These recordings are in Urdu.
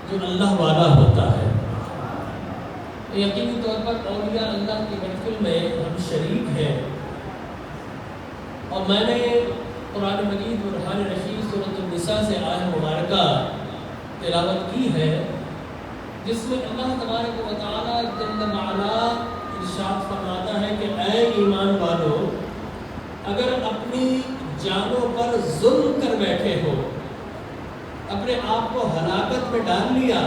جو اللہ والا ہوتا ہے۔ یقینی طور پر اولیاء اللہ کی محفل میں ہم شریک ہیں، اور میں نے قرآن مجید برہان رشید سورۃ النساء سے آیت مبارکہ تلاوت کی ہے، جس میں اللہ تبارک و تعالیٰ جل وعلا ارشاد فرماتا ہے کہ اے ایمان والو، اگر اپنی جانوں پر ظلم کر بیٹھے ہو، اپنے آپ کو ہلاکت میں ڈال لیا،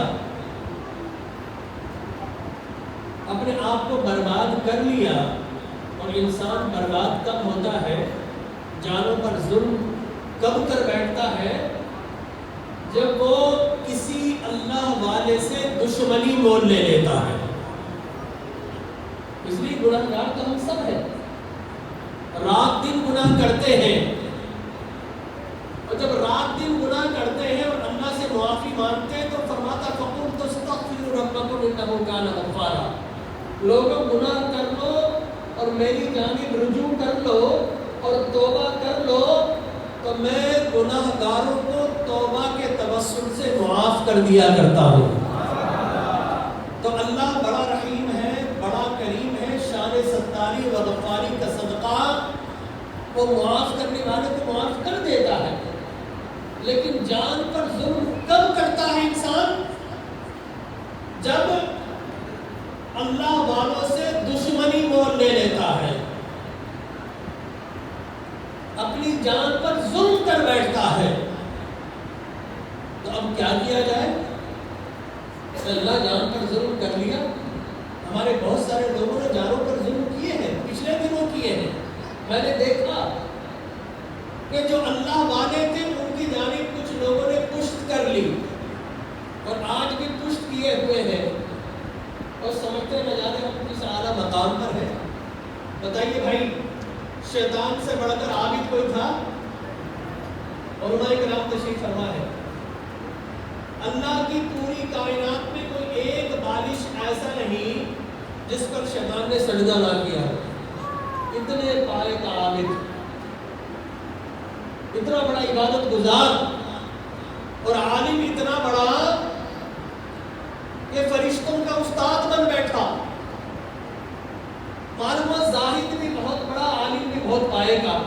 اپنے آپ کو برباد کر لیا، اور انسان برباد کب ہوتا ہے، جانوں پر ظلم کب کر بیٹھتا ہے، جب وہ کسی اللہ والے سے دشمنی مول لے لیتا ہے۔ اس لیے گناہگار تو ہم سب ہیں، رات دن گناہ کرتے ہیں، اور جب رات دن گناہ کرتے ہیں اور اللہ سے معافی مانگتے ہیں تو فرماتا فَقُلْتُ اسْتَغْفِرُوا رَبَّكُمْ إِنَّهُ كَانَ غَفَّارًا، لوگوں گناہ کر لو اور میری جانب رجوع کر لو اور توبہ کر لو، تو میں گناہ گاروں کو توبہ کے توسل سے معاف کر دیا کرتا ہوں۔ تو اللہ بڑا رحیم ہے، بڑا کریم ہے، شان ستاری و غفاری کا صدقہ وہ معاف کرنے والے کو معاف کر دیتا ہے۔ لیکن جان پر ظلم کب کرتا ہے انسان؟ جب اللہ والوں سے دشمنی مول لے لیتا ہے، اپنی جان پر ظلم کر بیٹھتا ہے۔ تو اب کیا کیا جائے؟ اللہ جان پر ظلم کر لیا، ہمارے بہت سارے لوگوں نے جانوں پر ظلم کیے ہیں، پچھلے دنوں کیے ہیں۔ میں نے دیکھا کہ جو اللہ والے تھے ان کی جانب کچھ لوگوں نے پشت کر لی، اور آج بھی پشت کیے ہوئے ہیں، اور سمجھتے نہ جانے ہم کس اعلیٰ مقام پر ہیں۔ بتائیے بھائی، شیطان سے بڑھ کر عابد کوئی تھا؟ علماء کرام تشریف فرما ہے، اللہ کی پوری کائنات میں کوئی ایک بالش ایسا نہیں جس پر شیطان نے سجدہ نہ کیا۔ اتنے پائے کا عابد، اتنا بڑا عبادت گزار اور عالم، اتنا بڑا کہ فرشتوں کا استاد بن بیٹھا، معلوم زاہد بھی بہت بڑا، عالم بھی بہت پائے کا،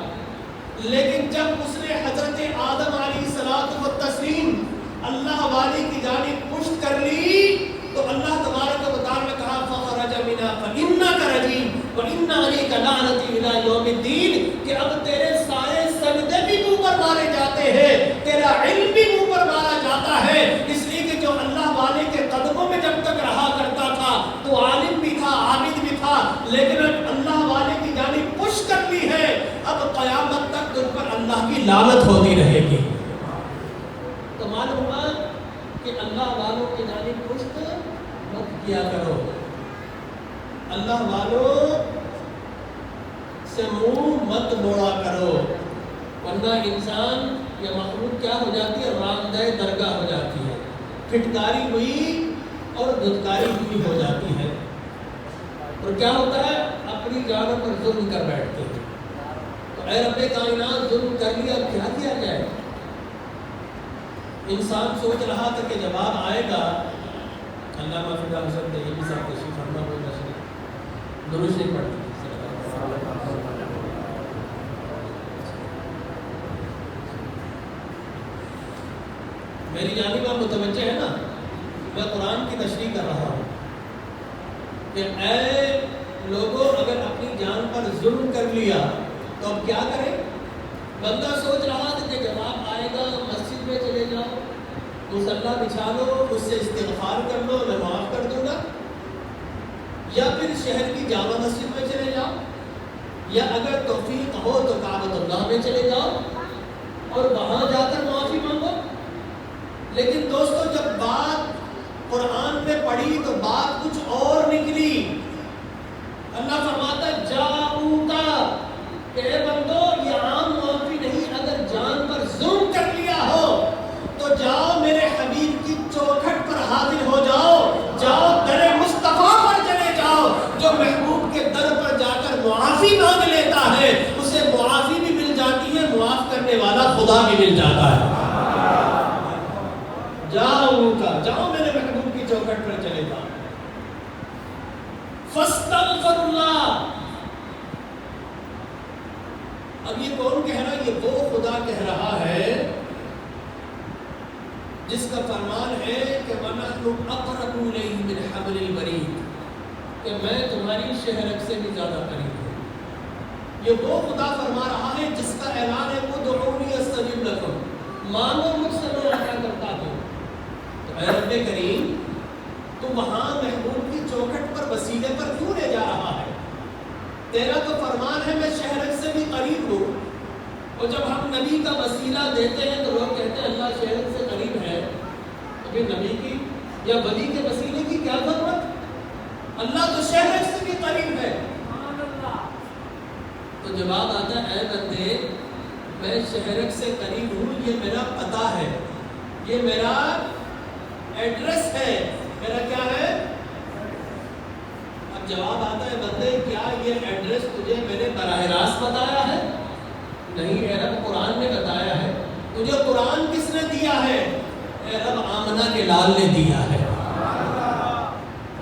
لیکن جب اس نے حضرت آدم علیہ الصلوۃ والتسلیم اللہ والی کی جانب پشت کر لی، تو اللہ تبارک و تعالیٰ نے کہا فخرج منها فإنك رجیم وإن عليك لعنتی إلی یوم الدین، کہ اب تیرے سارے سجدے بھی منہ پر مارے جاتے ہیں، تیرا علم بھی منہ پر مارا جاتا ہے، اس لیے کہ جو اللہ والے کے قدموں میں جب تک رہا کرتا تھا تو عالم بھی تھا، عابد بھی تھا، لیکن اب اللہ والے کی جانب پشت کر لی ہے، اب قیامت تک تم پر اللہ کی لعنت ہوتی رہے گی۔ تو معلوم ہوا کہ اللہ والوں کی جانب پشت مت کیا کرو، اللہ والوں سے منہ مت موڑا کرو، ورنہ انسان یا مخلوق کیا ہو جاتی ہے، راندہ درگاہ ہو جاتی ہے، پھٹکاری ہوئی اور دھتکاری ہوئی ہو جاتی ہے، اور کیا ہوتا ہے، اپنی جانوں پر ظلم کر بیٹھتے ہیں۔ تو اے رب کائنات، ظلم کر لیا، اب کیا کیا جائے؟ انسان سوچ رہا تھا کہ جواب آئے گا۔ علامہ فدا حسن طیبی صاحب تشریف فرما ہوئے تشریف درود شریف پڑھتے ہیں۔ میری جانب آپ متوجہ ہے نا، میں قرآن کی تشریح کر رہا ہوں کہ اے لوگوں، اگر اپنی جان پر ظلم کر لیا تو اب کیا کریں؟ بندہ سوچ رہا تھا کہ جواب آئے گا، مسجد میں چلے جاؤ، مصلی بچھا لو، اس سے استغفار کر لو، میں معاف کر دوں گا، یا پھر شہر کی جامع مسجد میں چلے جاؤ، یا اگر توفیق ہو تو کعبۃ اللہ میں چلے جاؤ اور وہاں جا کر معافی مانگو۔ لیکن دوستو، جب بات قرآن میں پڑھی تو بات کچھ اور نکلی۔ اللہ فرماتا ہے جاؤکا، کہ اے بندو، یہ عام معافی نہیں، اگر جان پر ظلم کر لیا ہو تو جاؤ میرے حبیب کی چوکھٹ پر حاضر ہو جاؤ، جاؤ در مصطفیٰ پر چلے جاؤ۔ جو محبوب کے در پر جا کر معافی مانگ لیتا ہے اسے معافی بھی مل جاتی ہے، معاف کرنے والا خدا بھی مل جاتا ہے۔ جاؤ میرے چوکھٹ پر چلے گا. فاستغفر اللہ. اب یہ کون کہہ رہا ہے؟ یہ وہ خدا کہہ رہا ہے جس کا فرمان ہے کہ وَنَحْنُ أَقْرَبُ إِلَيْهِ مِنْ حَبْلِ الْوَرِيدِ، کہ میں تمہاری شہرک سے بھی زیادہ قریب ہوں. یہ وہ خدا فرما رہا ہے جس کا اعلان ہے ادعونی استجب لکم، مانگو مجھ سے میں عطا کرتا ہوں. تو اے رب کریم، تو وہاں محبوب کی چوکھٹ پر وسیلے پر کیوں لے جا رہا ہے؟ تیرا تو فرمان ہے میں شہرک سے بھی قریب ہوں. اور جب ہم نبی کا وسیلہ دیتے ہیں تو لوگ کہتے ہیں اللہ شہرک سے قریب ہے، تو پھر نبی کی یا ولی کے وسیلے کی کیا ضرورت؟ اللہ تو شہرک سے بھی قریب ہے. تو جواب آتا ہے اے بندے، میں شہرک سے قریب ہوں، یہ میرا پتہ ہے، یہ میرا ایڈریس ہے. میرا کیا ہے؟ اب جواب آتا ہے بندے، کیا یہ ایڈریس تجھے میں نے براہ راست بتایا ہے؟ نہیں اے رب، قرآن نے بتایا ہے. تجھے قرآن کس نے دیا ہے؟ اے رب، آمنہ کے لال نے دیا ہے.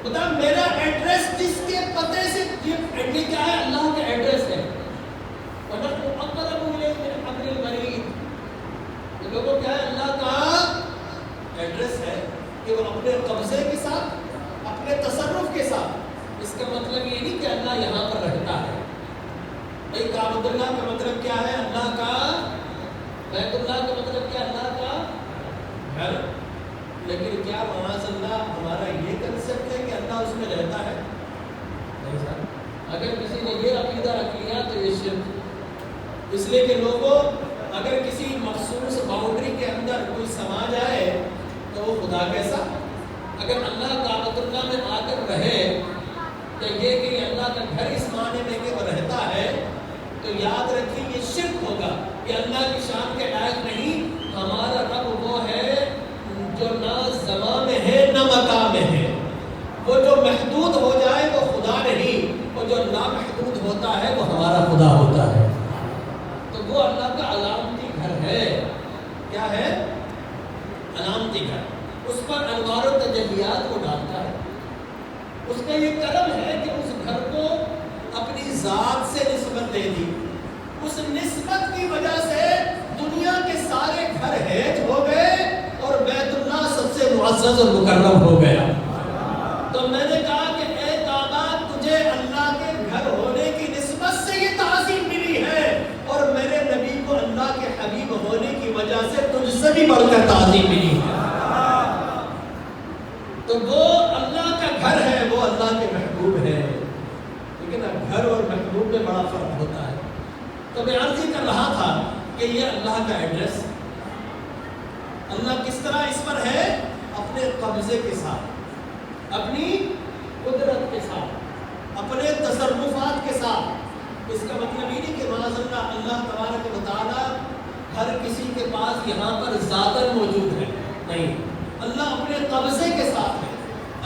بتا میرا ایڈریس جس کے پتے سے، یہ کیا ہے؟ اللہ کا ایڈریس ہے. وَنَحْنُ أَقْرَبُ إِلَيْهِ مِنْ حَبْلِ الْوَرِيدِ. یہ لوگوں کیا ہے؟ اللہ کا ایڈریس ہے کہ وہ اپنے قبضے کے ساتھ، اپنے تصرف کے ساتھ. اس کا مطلب یہ نہیں کہ اللہ یہاں پر رہتا ہے. بھائی کعبۃ اللہ کا مطلب کیا ہے؟ اللہ کا. بیت اللہ کا مطلب کیا؟ اللہ کا گھر. لیکن کیا معاذ اللہ ہمارا یہ کنسپٹ ہے کہ اللہ اس میں رہتا ہے؟ نہیں صاحب. اگر کسی نے یہ عقیدہ رکھ لیا تو یہ شرک. اس لیے کہ لوگوں، اگر کسی مخصوص باؤنڈری کے اندر کوئی سما جائے تو وہ خدا کیسا؟ اگر اللہ کعبۃ اللہ میں آ کر رہے تو یہ کہ اللہ کا گھر اس معنی میں کہ وہ رہتا ہے، تو یاد رکھیں یہ شرک ہوگا. یہ اللہ کی شان کے لائق نہیں. ہمارا رب وہ ہے جو نہ زمان میں ہے نہ مکان میں ہے. وہ جو محدود ہو جائے وہ خدا نہیں، وہ جو نامحدود ہوتا ہے وہ ہمارا خدا ہوتا ہے. تو وہ اللہ کا علامتی گھر ہے. کیا ہے؟ علامتی گھر. اس پر انوار و تجلیات کو ڈالتا ہے. اس کا یہ کرم ہے کہ اس گھر کو اپنی ذات سے نسبت دے دی. اس نسبت کی وجہ سے دنیا کے سارے گھر ہیج ہو گئے اور بیت اللہ سب سے معزز اور مکرم ہو گیا. تو میں نے کہا کہ اے کعبہ، تجھے اللہ کے گھر ہونے کی نسبت سے یہ تعظیم ملی ہے، اور میرے نبی کو اللہ کے حبیب ہونے کی وجہ سے تجھ سے بھی بڑھ کر تعظیم ملی ہے. تو وہ اللہ کا گھر ہے، وہ اللہ کے محبوب ہے. لیکن اب گھر اور محبوب میں بڑا فرق ہوتا ہے. تو میں عرض کر رہا تھا کہ یہ اللہ کا ایڈریس، اللہ کس طرح اس پر ہے؟ اپنے قبضے کے ساتھ، اپنی قدرت کے ساتھ، اپنے تصرفات کے ساتھ. اس کا مطلب یہ نہیں کہ معاذ اللہ اللہ تبارک و تعالیٰ ہر کسی کے پاس یہاں پر ذاتاً موجود ہے. نہیں، اللہ اپنے قبضے کے ساتھ ہے،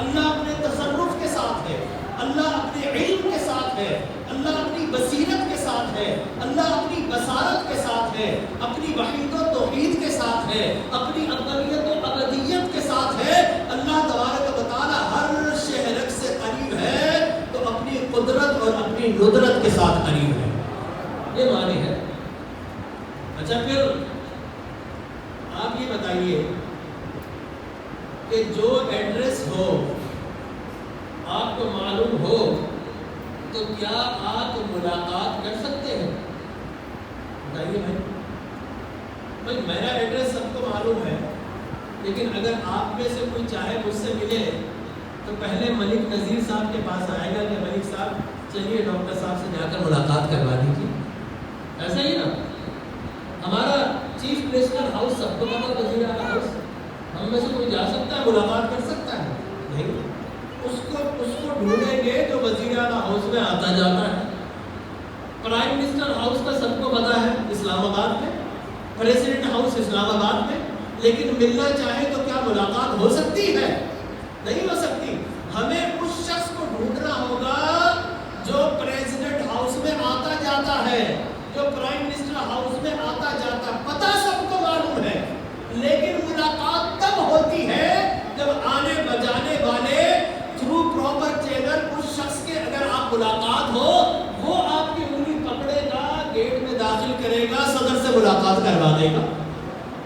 اللہ اپنے تصرف کے ساتھ ہے، اللہ اپنے علم کے ساتھ ہے، اللہ اپنی بصیرت کے ساتھ ہے، اللہ اپنی بصارت کے ساتھ ہے، اپنی وحید و توحید کے ساتھ ہے، اپنی اقلیت و ابدیت کے ساتھ ہے. اللہ تبارک و تعالیٰ ہر شہرک سے قریب ہے تو اپنی قدرت اور اپنی ندرت کے ساتھ قریب ہے. یہ معنی ہے. اچھا پھر آپ یہ بتائیے کہ جو ایڈریس ہو، آپ کو معلوم ہو، تو کیا آپ ملاقات کر سکتے ہیں؟ بتائیے بھائی میرا ایڈریس سب کو معلوم ہے، لیکن اگر آپ میں سے کوئی چاہے مجھ سے ملے تو پہلے ملک نذیر صاحب کے پاس آئے گا کہ ملک صاحب چلیے ڈاکٹر صاحب سے جا کر ملاقات کروا دیجیے. ایسا ہی نا؟ ہمارا چیف منسٹر ہاؤس سب کو پتا، وزیر اعلیٰ ہاؤس، ہم میں سے کوئی جا سکتا ہے، ملاقات کر سکتا ہے؟ نہیں. اس کو ڈھونڈیں گے جو وزیر اعلیٰ ہاؤس میں آتا جاتا ہے. پرائم منسٹر ہاؤس کا سب کو پتا ہے اسلام آباد میں، پریزیڈنٹ ہاؤس اسلام آباد میں، لیکن ملنا چاہے تو کیا ملاقات ہو سکتی ہے؟ نہیں ہو سکتی. ہمیں اس شخص کو ڈھونڈنا ہوگا جو پریزیڈنٹ ہاؤس میں آتا جاتا ہے، جو پرائم منسٹر ہاؤس میں آتا جاتا ہے. پتہ سب کو معلوم ہے، لیکن ملاقات تب ہوتی ہے جب آنے بجانے والے ملاقات کروا دے گا.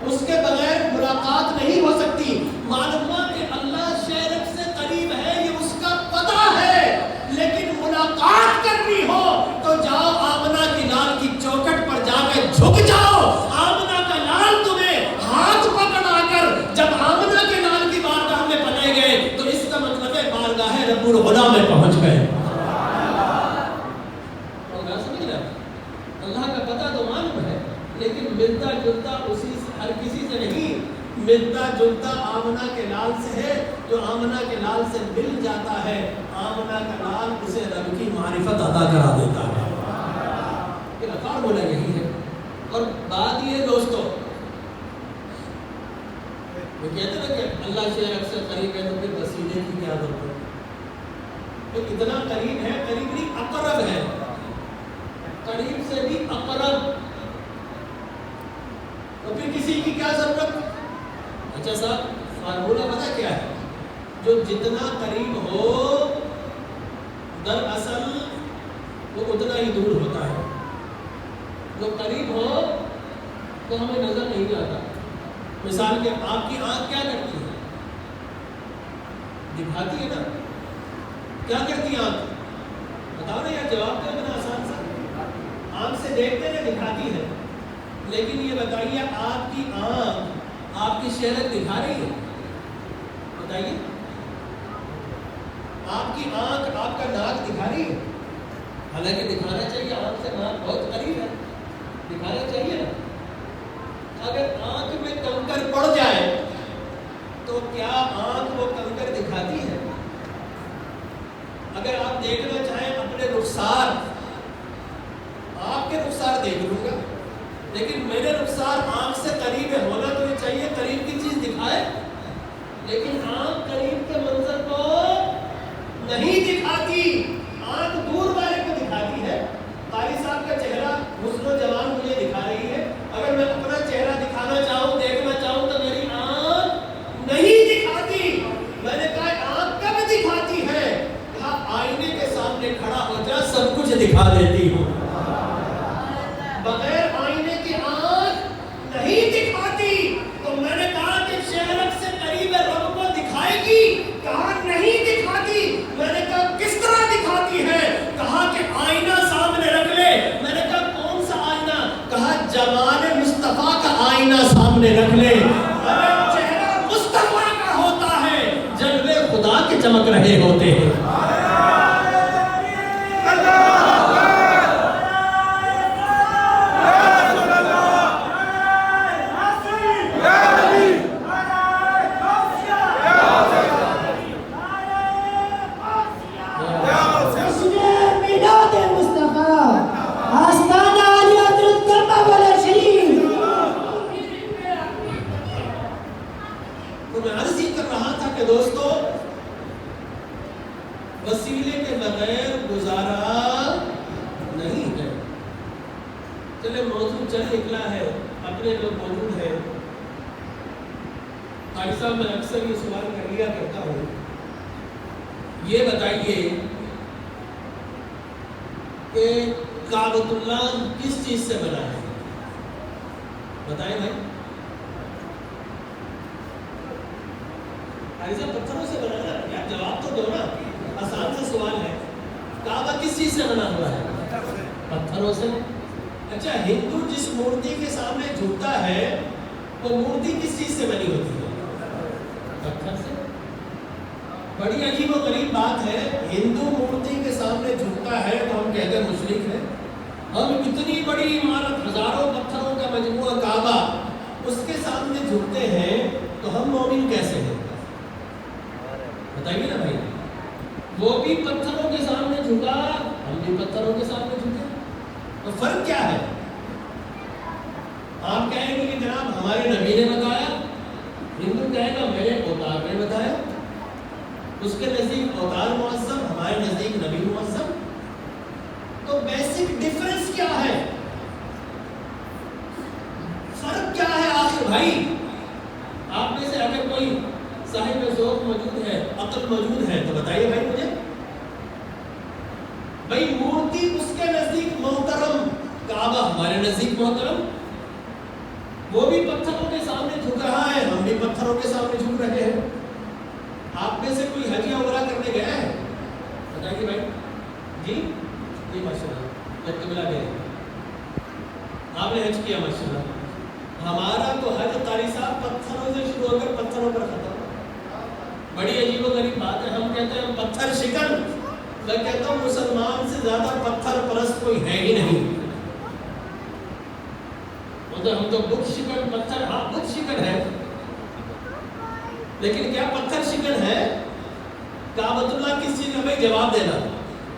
اس کے بغیر ملاقات نہیں ہو سکتی. معلوم ہوا کہ اللہ شیرک سے قریب ہے یہ اس کا پتہ ہے، لیکن ملاقات کرنی ہو تو جاؤ آمنہ کی لال کی چوکھٹ پر جا کے جھک جاؤ. آمنہ کا لال تمہیں ہاتھ پکڑا کر جب آمنہ کے لال کی بارگاہ میں پلے گئے تو اس کا مطلب ہے بارگاہ رب العلا میں پہنچ گئے. اللہ کا پتہ تو معلوم ہے، لیکن ملتا جلتا اسی سے ہر کسی سے نہیں، ملتا جلتا آمنہ کے لال سے ہے. جو آمنہ کے لال سے مل جاتا ہے آمنہ کا لال اسے رب کی معرفت عطا کرا دیتا ہے. یہ فارمولا یہی ہے. اور بات یہ دوستو، وہ کہتے ہیں کہ اللہ شیرک سے قریب ہے تو پھر وسیلے کی کیا ضرورت ہے؟ تو اتنا قریب ہے، قریب نہیں اقرب ہے، قریب سے بھی اقرب، تو پھر کسی کی کیا ضرورت؟ اچھا صاحب فارمولہ پتہ کیا ہے؟ جو جتنا قریب ہو دراصل وہ اتنا ہی دور ہوتا ہے. جو قریب ہو تو ہمیں نظر نہیں آتا. مثال کے آپ کی آنکھ کیا کرتی ہے؟ دکھاتی ہے نا. کیا کرتی ہے آنکھ؟ بتاؤ نا یار، جواب دو اتنا آسان سا. آنکھ سے دیکھتے ہیں دکھاتی ہے، لیکن یہ بتائیے آپ کی آنکھ آپ کی شیرک دکھا رہی ہے؟ بتائیے. آپ کی آنکھ آپ کا ناک دکھا رہی ہے؟ حالانکہ دکھانا چاہیے، آنکھ سے ناک بہت قریب ہے، دکھانا چاہیے نا. اگر آنکھ میں کنکر پڑ جائے تو کیا آنکھ وہ کنکر دکھاتی ہے؟ اگر آپ دیکھنا چاہیں اپنے رخسار، آپ کے رخسار دیکھ لوں گا، لیکن میرے رخسار آنکھ سے قریب ہے، ہونا تو یہ چاہیے قریب کی چیز دکھائے، لیکن آنکھ قریب کے منظر کو نہیں دکھاتی، آنکھ دور والے کو دکھاتی ہے. قاری صاحب کا چہرہ حسن و جمال مجھے دکھا رہی ہے، اگر میں اپنا چہرہ دکھانا چاہوں، دیکھنا چاہوں تو میری آنکھ نہیں دکھاتی. میں نے کہا آنکھ کب دکھاتی ہے؟ کہا آئینے کے سامنے کھڑا ہو جا سب کچھ دکھا دیتی ہوں. بغیر آئینے کی آنکھ نہیں دکھاتی. تو میں نے کہا کہ شیرک سے قریب رب کو دکھائے گی؟ کہا نہیں دکھاتی. میں نے کہا کس طرح دکھاتی ہے؟ کہا کہ آئینہ سامنے رکھ لے. میں نے کہا کون سا آئینہ؟ کہا جمال مصطفیٰ کا آئینہ سامنے رکھ لے. اگر چہرہ مصطفیٰ کا ہوتا ہے جلوے خدا کے چمک رہے ہوتے ہیں. وسیلے کے بغیر گزارا نہیں ہے. چلے موضوع چل نکلا ہے، اپنے لوگ موجود ہیں. قاری صاحب میں اکثر یہ سوال کر لیا کرتا ہوں، یہ بتائیے کہ کعبۃ اللہ کس چیز سے بنا ہے؟ بتائیں بھائی. قاری صاحب پتھروں سے بنا ہے یار، جواب تو دو نا، آسان سے سوال ہے. کعبہ کس چیز سے بنا ہوا ہے؟ پتھروں سے. اچھا ہندو جس مورتی کے سامنے جھکتا ہے وہ مورتی کس چیز سے بنی ہوتی ہے؟ پتھر سے. بڑی عجیب و غریب بات ہے، ہندو مورتی کے سامنے جھکتا ہے تو ہم کہتے ہیں مشرک ہے. ہم اتنی بڑی عمارت، ہزاروں پتھروں کا مجموعہ کعبہ، اس کے سامنے جھکتے ہیں تو ہم مومن کیسے ہیں؟ بتائیے نا بھائی. وہ بھی پتھروں کے سامنے جھکا، ہم بھی پتھروں کے سامنے جھکے، تو فرق کیا ہے؟ آپ کہیں گے کہ جناب ہمارے نبی نے بتایا، ہندو کہے گا میرے اوتار نے بتایا. اس کے نزدیک اوتار معظم، ہمارے نزدیک نبی معظم. تو بیسک ڈفرنس کیا ہے؟ فرق کیا ہے آخر بھائی؟ آپ میں سے اگر کوئی صاحب ذوق موجود ہے، عقل موجود ہے تو بتائیے بھائی مجھے. بھائی مورتی اس کے نزدیک محترم، کعبہ ہمارے نزدیک محترم. بڑی عجیب و غریب بات ہے. ہم کہتے ہیں پتھر شکن، میں کہتا ہوں مسلمان سے زیادہ پتھر پرست کوئی ہے ہی نہیں. ہم تو بت شکن، پتھر ہاں بت شکن ہے، لیکن کیا پتھر شکن ہے؟ کعبۃ اللہ کس چیز کا؟ بھائی جواب دینا.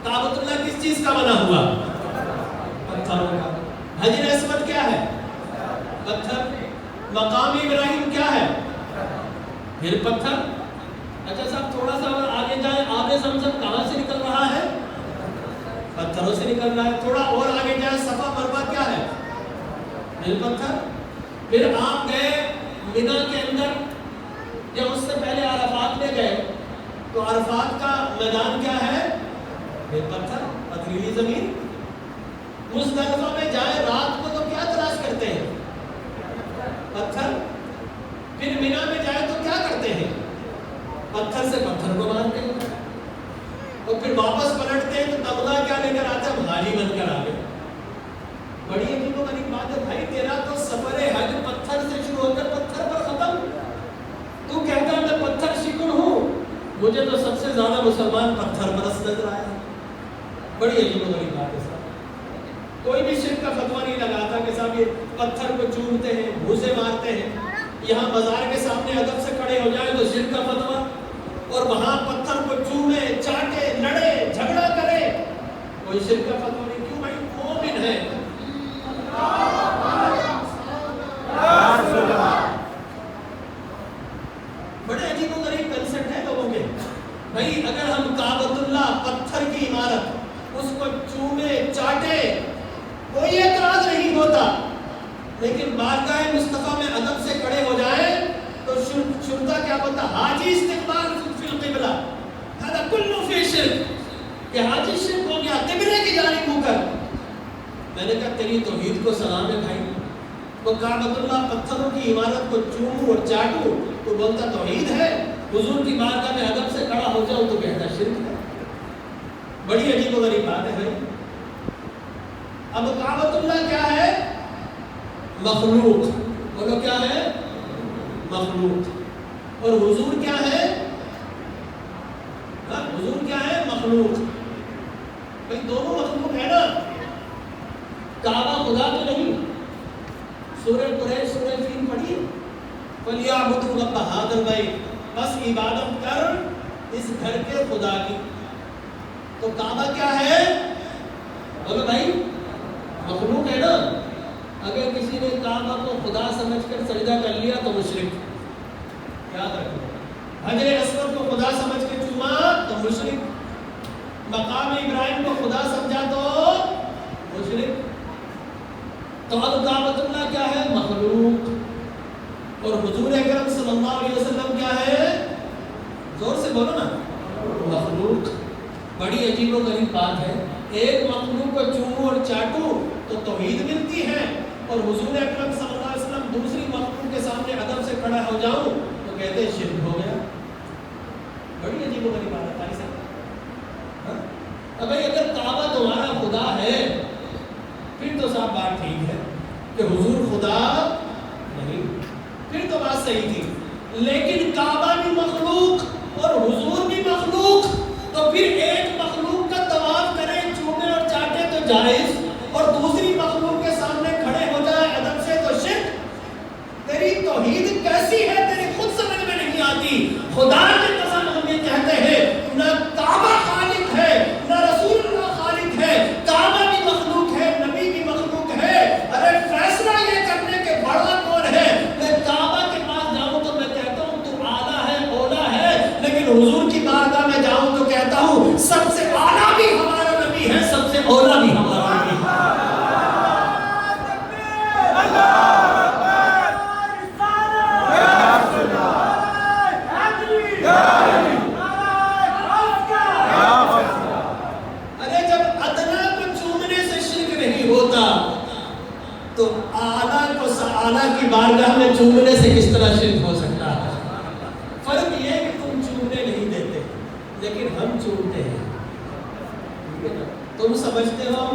کعبۃ اللہ کس چیز کا بنا ہوا؟ پتھروں کا. حجر اسود کیا ہے؟ پتھر. مقام ابراہیم کیا ہے؟ پھر پتھر. اچھا صاحب تھوڑا سا اور آگے جائیں، آب زمزم کہاں سے نکل رہا ہے؟ پتھروں سے نکل رہا ہے. تھوڑا اور آگے جائیں، صفا مروا کیا ہے؟ پھر پتھر. پھر آپ گئے مینا کے اندر، جب اس سے پہلے عرفات میں گئے تو عرفات کا میدان کیا ہے؟ پھر پتھر، پتھریلی زمین. مزدلفہ میں جائیں رات کو تو کیا تلاش کرتے ہیں؟ پتھر. پھر مینا میں جائیں تو کیا کرتے ہیں؟ پتھر سے پتھر کو مارتے ہیں. اور پھر واپس پلٹتے ہیں تو تمغہ کیا لے کر آتے ہیں؟ حاجی بن کر آ گئے. بڑی عجیب و غریب بات ہے بھائی، تیرا تو سفر حج پتھر سے شروع ہو کر پتھر پر ختم. تو کہتا ہے میں پتھر شکن ہوں. مجھے تو سب سے زیادہ مسلمان پتھر پرست نظر آیا. بڑی عجیب و غریب بات ہے صاحب. کوئی بھی شرک کا فتویٰ نہیں لگاتا کہ صاحب یہ پتھر کو چومتے ہیں، بھوسے مارتے ہیں. یہاں بازار کے سامنے ادب سے کھڑے ہو جائے تو شرک کا فتویٰ، اور وہاں پتھر کو چومے، چاٹے، لڑے، جھگڑا کرے، کوئی شرک کا فتویٰ نہیں. کیوں بھائی؟ مومن ہے. بڑے عجیب و غریب کنسپٹ ہے لوگوں کے. بھائی اگر ہم کعبۃ اللہ پتھر کی عمارت اس کو چومے چاٹے کوئی اعتراض نہیں ہوتا، لیکن بارگاہ مصطفیٰ میں ادب سے کھڑے ہو جائیں تو شرطہ کیا بولتا؟ حاجی استقبال فی القبلہ هذا كله فی شرک، کہ حاجی شرک ہو گیا قبلے کی جانب منہ کر. میں نے کہا تیری توحید کو سلام ہے بھائی. وہ کعبۃ اللہ پتھروں کی عمارت کو چوموں اور چاٹوں تو بولتا توحید ہے، حضور کی بارگاہ میں ادب سے کھڑا ہو جاؤ تو کہتا شرک ہے. بڑی عجیب و غریب بات ہے بھائی. اب کعبۃ اللہ کیا ہے؟ مخلوق. بولو کیا ہے؟ مخلوق. اور حضور کیا ہے؟ حضور کیا ہے؟ مخلوق. بھائی دونوں مخلوق ہے نا. کعبہ خدا تو نہیں. سورہ قریش سورہ فیل پڑھی، فَلْيَعْبُدُوا رَبَّ هَٰذَا الْبَيْتِ، بس عبادت کر اس گھر کے خدا کی. تو کعبہ کیا ہے؟ بولو بھائی مخلوق ہے نا. اگر کسی نے کعبہ کو خدا سمجھ کر سجدہ کر لیا تو مشرک. یاد رکھو. حجر اسود کو خدا سمجھ کے چوما تو مشرک. مقام ابراہیم کو خدا سمجھا تو مشرک. تو اب کعبۃ اللہ کیا ہے؟ مخلوق. اور حضور اکرم صلی اللہ علیہ وسلم کیا ہے؟ زور سے بولو نا. مخلوق. بڑی عجیب و غریب بات ہے. ایک مخلوق کو چوموں اور چاٹوں تو توحید ملتی ہے، اور حضور اکرم صلی اللہ علیہ وسلم دوسری مخلوق کے سامنے ادب سے کھڑا ہو جاؤں تو کہتے ہیں شرک ہو گیا. بڑی عجیب و غریب بات ہے بھائی صاحب. اب اگر کعبہ تمہارا خدا ہے پھر تو صاحب بات ٹھیک ہے کہ حضور خدا نہیں، پھر تو بات صحیح تھی. لیکن کعبہ بھی مخلوق اور حضور بھی مخلوق، تو پھر ایک مخلوق کا طواف کرے، چومے اور چاٹے تو جائز، اور دوسری مخلوق کے سامنے کھڑے ہو جائے ادب سے تو شرک. تیری توحید کیسی ہے تیری خود سمجھ میں نہیں آتی. خدا کی قسم ہم یہ کہتے ہیں نہ کعبہ خالق ہے نہ رسول اللہ خالق ہے. کعبہ بھی مخلوق ہے، نبی بھی مخلوق ہے. ارے فیصلہ یہ کرنے کے بڑا کون ہے؟ میں کعبہ کے پاس جاؤں تو میں کہتا ہوں تو اعلیٰ ہے، اولا ہے، لیکن حضور کی بارگاہ میں جاؤں تو کہتا ہوں سب سے اعلیٰ بھی ہمارا نبی ہے، سب سے اولا بھی ہمارا نبی ہے. ارے جب ادنا کو چومنے سے شرک نہیں ہوتا تو اعلیٰ کو اعلیٰ کی بارگاہ میں چومنے سے کس طرح شرک ہو سکتا ہے؟ فرق یہ کہ تم چومنے نہیں دیتے لیکن ہم چومتے ہیں. تم سمجھتے ہو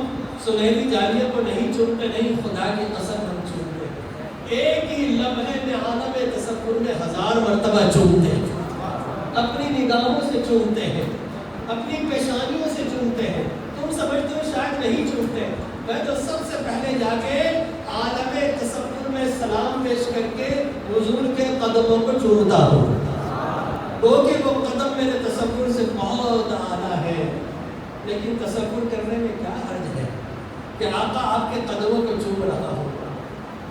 سنہری جاریہ کو نہیں چومتے، نہیں، خدا کی قسم ہم چومتے ہیں. ایک ہی لمحے میں عالم تصور میں 1000 مرتبہ چومتے ہیں. اپنی نگاہوں سے چومتے ہیں، اپنی پیشانیوں سے چومتے ہیں. تم سمجھتے ہو شاید نہیں چومتے، میں تو سب سے پہلے جا کے عالم تصور میں سلام پیش کر کے حضور کے قدموں کو چومتا ہوں. وہ کہ وہ قدم میرے تصور سے بہت اعلیٰ ہے، لیکن تصور کرنے میں کیا حرج ہے کہ آقا آپ کے قدموں کو چوم رہا ہو.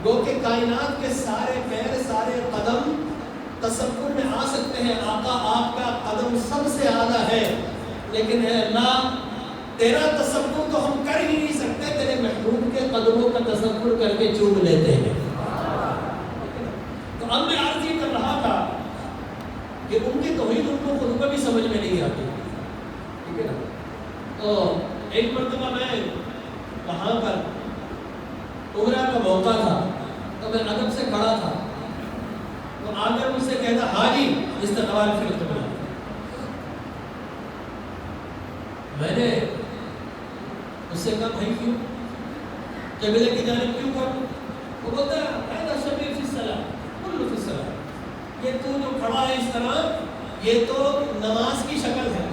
وہ کہ کائنات کے سارے پیر، سارے قدم تصور میں آ سکتے ہیں، آقا آپ کا قدم سب سے اعلیٰ ہے، لیکن اے اللہ تیرا تصور تو ہم کر ہی نہیں سکتے، تیرے محبوب کے قدموں کا تصور کر کے چوم لیتے ہیں. تو اب میں عرض یہ کر رہا تھا کہ ان کی توحید ان کو خود کو بھی سمجھ میں نہیں آتی، ٹھیک ہے نا. تو ایک مرتبہ میں وہاں پر عمرہ کا موقع تھا، تو میں ادب سے کھڑا تھا، تو آ کر مجھ سے کہتا حاجی استقبال فی القبلہ. میں نے اس سے کہا بھائی کیوں، قبلے کی جانب کیوں کروں؟ وہ بولتا ہے اے شبیر فی الصلاۃ کل فی الصلاۃ، یہ تو جو کھڑا ہے اس طرح یہ تو نماز کی شکل ہے،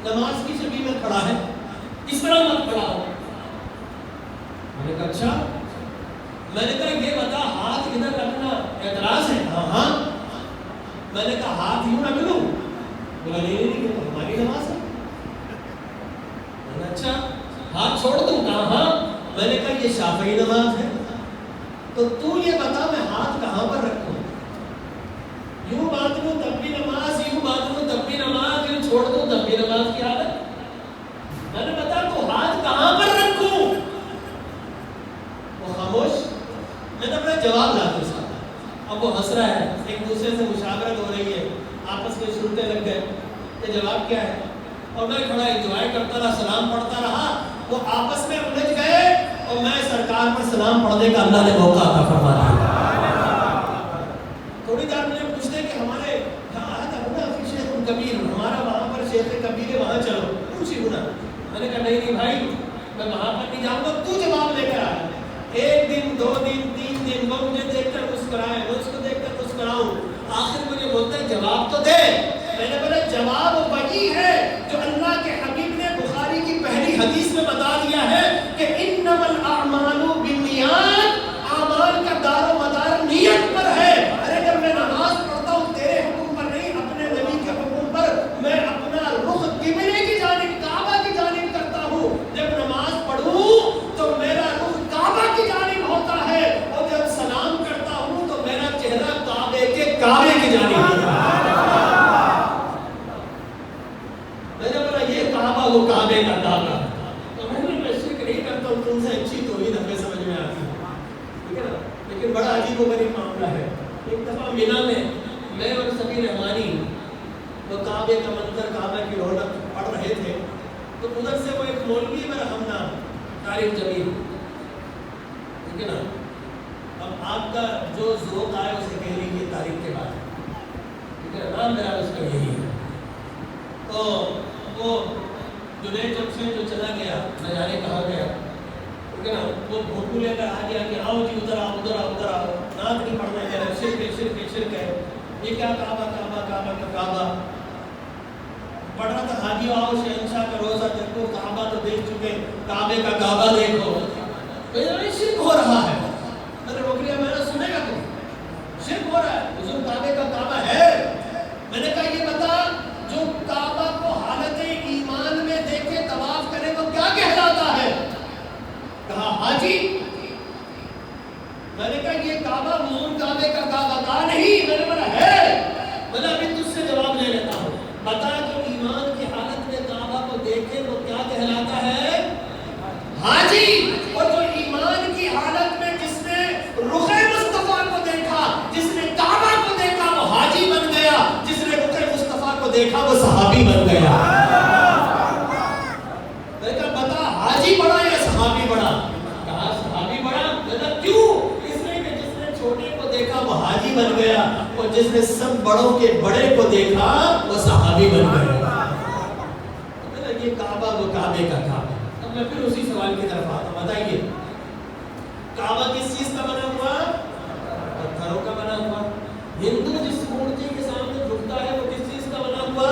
نماز کی شکل میں کھڑا ہے، اس طرح مت کھڑا ہو. میں نے کہا اچھا. میں نے کہا یہ بتا ہاتھ ادھر رکھنا اعتراض ہے؟ ہاں ہاں. میں نے کہا ہاتھ یوں رکھ لوں؟ بولا نہیں نہیں یہ تو ہماری نماز ہے. میں نے اچھا ہاتھ چھوڑ دوں؟ کہا ہاں. میں نے کہا یہ شافعی نماز ہے، تو تو یہ بتا میں ہاتھ کہاں پر رکھوں؟ یوں باندھ لوں تب بھی نماز، یوں باندھ لوں تب بھی نماز، یوں چھوڑ دوں تب بھی نماز کی حالت. میں نے بتا تو ہاتھ کہاں پر رکھوں؟ وہ خاموش. میں نے اپنا جواب لا دیا ساتھ. اب وہ ہنس رہا ہے، ایک دوسرے سے مشاورت ہو رہی ہے، آپس میں شروطیں لگ گئے کہ جواب کیا ہے. اور میں کھڑا انجوائے کرتا رہا، سلام پڑھتا رہا. وہ آپس میں الجھ گئے اور میں سرکار پر سلام پڑھنے کا اللہ نے موقع عطا فرما دیا. تھوڑی دیر مجھے پوچھتے کہ ہمارے کہاں آیا تھا ہونا شیخ کبیر، ہمارا وہاں پر شیخ کبیر ہے، وہاں چلو پوچھی ہونا. میں نے کہا نہیں نہیں بھائی میں وہاں پر نہیں جاؤں گا، تو جواب لے کر آیا. ایک دن، دو دن، تین دن وہ مجھے دیکھ کر مسکرائے، میں اس کو دیکھ کر مسکراؤں. آخر مجھے بولتا ہے جواب تو دے. میں نے بولا جواب وہی ہے جو اللہ کے حبیب نے بخاری کی پہلی حدیث میں بتا دیا ہے کہ انما الاعمال بالنیات، اعمال کا دار و مدار نیت پر ہے. ارے جب میں نماز پڑھتا ہوں تیرے حکم پر نہیں، اپنے نبی کے حکم پر، میں اپنا رخ قبلے کی جانب، کعبہ کی جانب کرتا ہوں. جب نماز پڑھوں تو میرا رخ کعبہ کی جانب ہوتا ہے، اور جب سلام کرتا ہوں تو میرا چہرہ کعبے کی جانب ہوتا ہے. میں نے بولا یہ کعبہ وہ کعبے کا کعبہ. تو میں شرک نہیں کرتا ہوں، تم سے اچھی توحید ہمیں سمجھ میں آتی ہے، ٹھیک ہے نا. لیکن بڑا عجیب و غریب معاملہ ہے. ایک دفعہ مینا میں اور سبھی رحمانی وہ کعبے کا منظر، کعبہ کی رونق پڑھ رہے تھے. تو ادھر سے وہ ایک مولوی ہے میرا ہم نام طارق جمیل، ٹھیک ہے نا. اب آپ کا جو ذوق آئے اسے کہہ لیجیے تاریخ کے بعد، ٹھیک ہے. نام میرا اس کا یہی ہے. تو وہ جنید جب سے جو چلا گیا نہ جانے کہاں گیا، ٹھیک ہے نا. وہ بھوٹو لے کر آ گیا کہ آؤ جی ادھر آؤ ادھر آؤ ادھر آؤ. نعت نہیں پڑھنا ہے، شرک ہے شرک ہے شرک ہے. یہ کیا کعبہ کعبہ کعبہ کا کعبہ پڑھ رہا تھا. حاجی آؤ شہنشاہ کا روزہ دیکھو، کعبہ تو دیکھ چکے، کعبے کا کعبہ دیکھو. شرک ہو رہا ہے. میں نے روک لیا، میں نے سنے گا تو شرک ہو رہا ہے، حضور کعبے کا کعبہ ہے. میں نے کہا یہ بتا جو کعبہ کو حالت ایمان میں دیکھے طواف کرے تو کیا کہلاتا ہے؟ کہا حاجی. میں نے کہا یہ کعبہ حضور کعبے کا کعبہ کہا نہیں. میں نے بولا ہے. میں نے ابھی تجھ سے جواب لے لیتا ہوں. بتا جو ایمان کی حالت میں کعبہ کو دیکھے وہ کیا کہلاتا ہے؟ حاجی. اور جو ایمان کی حالت میں جس نے رخ مصطفیٰ کو دیکھا، جس نے کعبہ کو دیکھا وہ حاجی بن گیا، جس نے رخ مصطفیٰ کو دیکھا وہ صحابی بن گیا. میں نے کہا بتا حاجی بڑا یا صحابی بڑا؟ کہا صحابی بڑا. میں نے کیوں؟ اس لیے کہ جس نے چھوٹے کو دیکھا وہ حاجی بن گیا، اور جس نے سب بڑوں کے بڑے کو دیکھا وہ صحابی بن گیا. یہ کعبہ وہ کعبے کا کعبہ. اب میں پھر اسی سوال کی طرف آتا ہوں. بتائیے کعبہ کس چیز کا بنا ہوا؟ پتھروں کا بنا ہوا. ہندو جس مورتی کے سامنے جھکتا ہے وہ کس چیز کا بنا ہوا؟